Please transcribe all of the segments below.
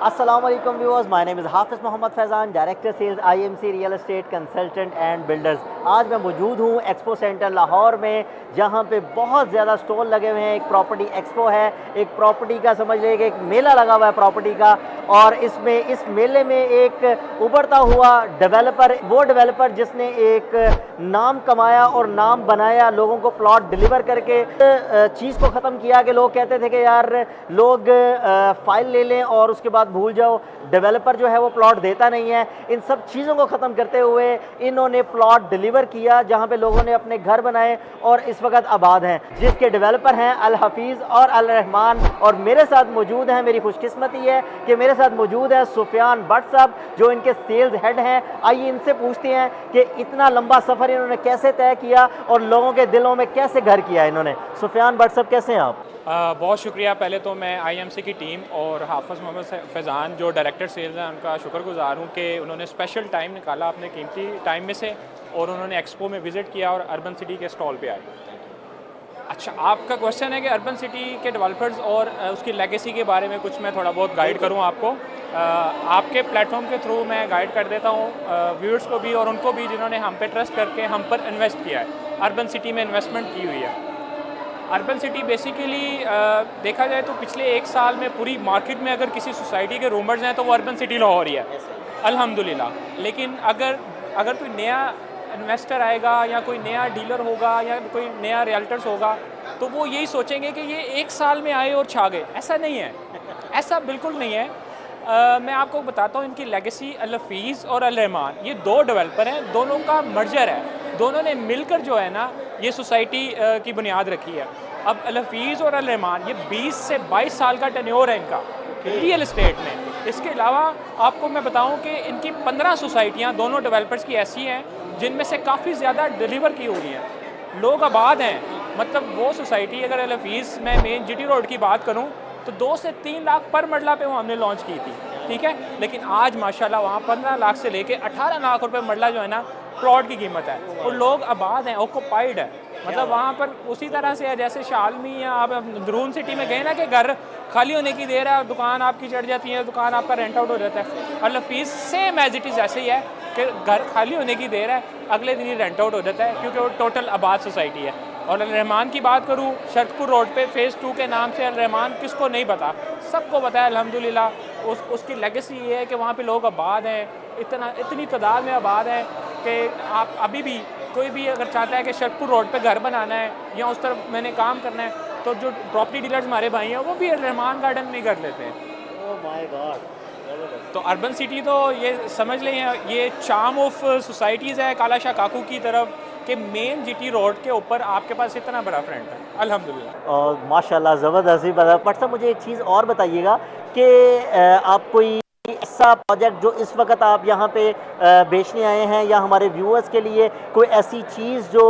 अस्सलाम वालेकुम viewers, my name is Hafiz Mohammad Faizan, director sales IMC real estate consultant and builders. आज मैं मौजूद हूँ एक्सपो सेंटर लाहौर में, जहाँ पे बहुत ज़्यादा स्टॉल लगे हुए हैं। एक प्रॉपर्टी एक्सपो है, एक प्रॉपर्टी का समझ लीजिए कि एक मेला लगा हुआ है प्रॉपर्टी का। और इस मेले में एक उभरता हुआ डेवलपर, वो डेवलपर जिसने एक नाम कमाया और नाम बनाया, लोगों को प्लॉट डिलीवर करके चीज़ को ख़त्म किया कि लोग कहते थे कि यार लोग फाइल ले लें और उसके बाद भूल जाओ, डेवलपर जो है वो प्लॉट देता नहीं है। इन सब चीज़ों को ख़त्म करते हुए इन्होंने प्लॉट डिलीवर किया, जहाँ पे लोगों ने अपने घर बनाए और इस वक्त आबाद हैं, जिसके डेवलपर हैं अल हफीज़ और अल रहमान। और मेरे साथ मौजूद हैं, मेरी खुशकिस्मती है कि मेरे साथ मौजूद है सुफियान भट्ट साहब, जो इनके सेल्स हेड हैं। आइए इनसे पूछते हैं कि इतना लंबा सफ़र इन्होंने कैसे तय किया और लोगों के दिलों में कैसे घर किया इन्होंने। सुफियान भट्ट साहब, कैसे हैं आप? बहुत शुक्रिया। पहले तो मैं आईएमसी की टीम और हाफिज़ मोहम्मद फैज़ान जो डायरेक्टर सेल्स हैं उनका शुक्रगुजार हूँ कि उन्होंने स्पेशल टाइम निकाला अपने कीमती टाइम में से और उन्होंने एक्सपो में विज़िट किया और अर्बन सिटी के स्टॉल पे आए। अच्छा, आपका क्वेश्चन है कि अर्बन सिटी के डेवलपर्स और उसकी लेगेसी के बारे में कुछ मैं थोड़ा बहुत गाइड करूँ आपको। आपके प्लेटफॉर्म के थ्रू मैं गाइड कर देता हूँ व्यूअर्स को भी और उनको भी जिन्होंने हम पे ट्रस्ट करके हम पर इन्वेस्ट किया है, अर्बन सिटी में इन्वेस्टमेंट की हुई है। अर्बन सिटी बेसिकली देखा जाए तो पिछले एक साल में पूरी मार्केट में अगर किसी सोसाइटी के रूमर्स हैं तो वो अर्बन सिटी लाहौर ही है, अल्हम्दुलिल्लाह। लेकिन अगर कोई नया इन्वेस्टर आएगा या कोई नया डीलर होगा या कोई नया रियल्टर्स होगा तो वो यही सोचेंगे कि ये एक साल में आए और छा गए। ऐसा नहीं है, ऐसा बिल्कुल नहीं है। मैं आपको बताता हूँ इनकी लेगेसी। अल हफीज़ और अल रहमान ये दो डेवलपर हैं, दोनों का मर्जर है, दोनों ने मिलकर जो है ना ये सोसाइटी की बुनियाद रखी है। अब अल हफीज़ और अल रहमान ये 20 से 22 साल का टेन्योर है इनका रियल एस्टेट में। इसके अलावा आपको मैं बताऊं कि इनकी 15 सोसाइटियां दोनों डेवलपर्स की ऐसी हैं जिनमें से काफ़ी ज़्यादा डिलीवर की हुई हैं, लोग आबाद हैं। मतलब वो सोसाइटी अगर अल हफीज़ में मेन जीटी रोड की बात करूं तो 2 से 3 लाख पर मरला पे वो हमने लॉन्च की थी, ठीक है। लेकिन आज माशाल्लाह वहाँ 15 लाख से लेके 18 लाख रुपए मरला जो है ना प्लॉट की कीमत है और लोग आबाद हैं, ऑक्यूपाइड है। मतलब वहाँ पर उसी तरह से है जैसे शालमी या आप दरून सिटी में गए ना कि घर खाली होने की देर है, दुकान आपकी चढ़ जाती है, दुकान आपका रेंट आउट हो जाता है। अल हफीज़ सेम एज इट इज़ ऐसे ही है कि घर खाली होने की देर है, अगले दिन ही रेंट आउट हो जाता है क्योंकि वो टोटल आबाद सोसाइटी है। और अल रहमान की बात करूँ, शरतपुर रोड पे फ़ेज़ 2 के नाम से अल रहमान किसको नहीं पता, सबको पता है अल्हम्दुलिल्लाह। उसकी लेगेसी ये है कि वहाँ पे लोग आबाद हैं, इतनी तादाद में आबाद हैं कि आप अभी भी कोई भी अगर चाहता है कि शरतपुर रोड पे घर बनाना है या उस तरफ मैंने काम करना है तो जो प्रॉपर्टी डीलर्स हमारे भाई हैं वो भी अल रहमान गार्डन में कर लेते हैं। Oh my God. तो अर्बन सिटी तो ये समझ लें ये चार्म ऑफ सोसाइटीज़ है काला शाह काकू की तरफ कि मेन जीटी रोड के ऊपर आपके पास इतना बड़ा फ्रंट है, अल्हम्दुलिल्लाह। और माशाल्लाह ज़बरदस्त ही बता। बट साहब, मुझे एक चीज़ और बताइएगा कि आप कोई ऐसा प्रोजेक्ट जो इस वक्त आप यहाँ पे बेचने आए हैं या हमारे व्यूअर्स के लिए कोई ऐसी चीज़ जो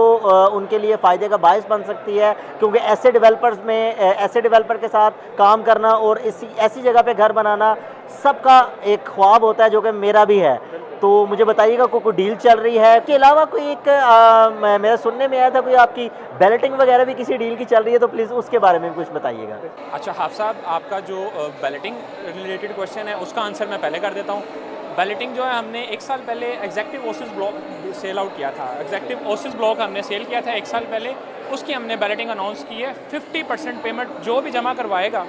उनके लिए फ़ायदे का बायस बन सकती है, क्योंकि ऐसे डेवलपर्स में ऐसे डेवलपर के साथ काम करना और ऐसी जगह पे घर बनाना सबका एक ख्वाब होता है, जो कि मेरा भी है। तो मुझे बताइएगा कोई डील चल रही है। इसके अलावा कोई एक मेरा सुनने में आया था कोई आपकी बैलेटिंग वगैरह भी किसी डील की चल रही है, तो प्लीज़ उसके बारे में कुछ बताइएगा। अच्छा हाफ साहब, आपका जो बैलेटिंग रिलेटेड क्वेश्चन है उसका आंसर मैं पहले कर देता हूँ। बैलेटिंग जो है हमने एक साल पहले executive Oasis block sell out किया था, एग्जेक्टिव ओसिस ब्लॉक हमने सेल किया था एक साल पहले, उसकी हमने बैलेटिंग अनाउंस की है। 50% पेमेंट जो भी जमा करवाएगा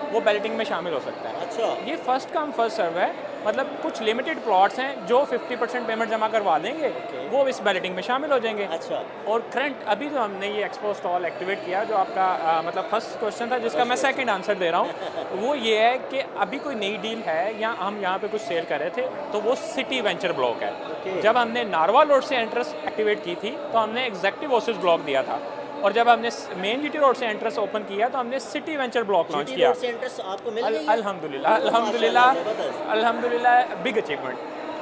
वो बैलेटिंग में शामिल हो सकता है। अच्छा, ये फर्स्ट कम फर्स्ट सर्व है, मतलब कुछ लिमिटेड प्लॉट्स हैं जो 50% पेमेंट जमा करवा देंगे वो इस बैलेटिंग में शामिल हो जाएंगे। अच्छा। और करंट अभी जो हमने ये एक्सपो स्टॉल एक्टिवेट किया, जो आपका मतलब फर्स्ट क्वेश्चन था जिसका मैं सेकंड आंसर दे रहा हूँ, वो ये है कि अभी कोई नई डील है या हम यहाँ पे कुछ सेल कर रहे थे तो वो सिटी वेंचर ब्लॉक है। जब हमने नारवाल रोड से एंट्रेंस एक्टिवेट की थी तो हमने एग्जेक्टिव ओसिस ब्लॉक दिया था और जब हमने मेन जीटी रोड से एंट्रेंस ओपन किया तो हमने सिटी वेंचर ब्लॉक लॉन्च किया। अल्हम्दुलिल्लाह अल्हम्दुलिल्लाह अल्हम्दुलिल्लाह, बिग अचीवमेंट।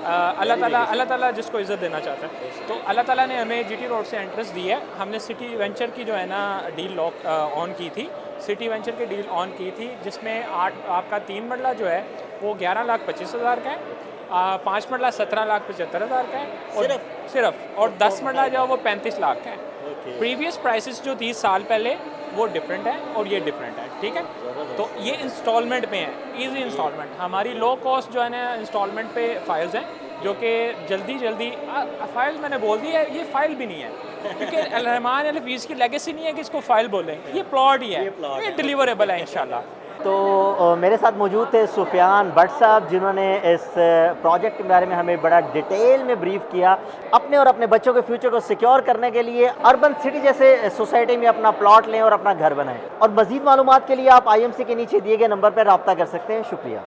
अल्लाह ताला जिसको इज़्ज़त देना चाहता है। तो अल्लाह ताला ने हमें जीटी रोड से एंट्रेंस दी है। हमने सिटी वेंचर की जो है ना डील लॉक ऑन की थी, सिटी वेंचर की डील ऑन की थी जिसमें आपका 3 मरला जो है वो 11,25,000 का है, 5 मरला 17,75,000 का है और सिर्फ और 10 मरला जो है वो 35 लाख का है। प्रीवियस प्राइसेस जो थी साल पहले वो डिफरेंट है और ये डिफरेंट है, ठीक है। तो ये इंस्टॉलमेंट पे हैं, इजी इंस्टॉलमेंट। हमारी लो कॉस्ट जो है ना इंस्टॉलमेंट पे फाइल्स हैं, जो कि जल्दी फाइल मैंने बोल दी है, ये फाइल भी नहीं है क्योंकि रहमान अल हफीज़ की लेगेसी नहीं है कि इसको फाइल बोलें, ये प्लॉट ही है, ये डिलीवरेबल है इंशाल्लाह। तो मेरे साथ मौजूद थे सुफियान भट्ट साहब, जिन्होंने इस प्रोजेक्ट के बारे में हमें बड़ा डिटेल में ब्रीफ किया। अपने और अपने बच्चों के फ्यूचर को सिक्योर करने के लिए अर्बन सिटी जैसे सोसाइटी में अपना प्लॉट लें और अपना घर बनाएं। और मज़ीद मालूमात के लिए आप IMC के नीचे दिए गए नंबर पर रब्ता कर सकते हैं। शुक्रिया।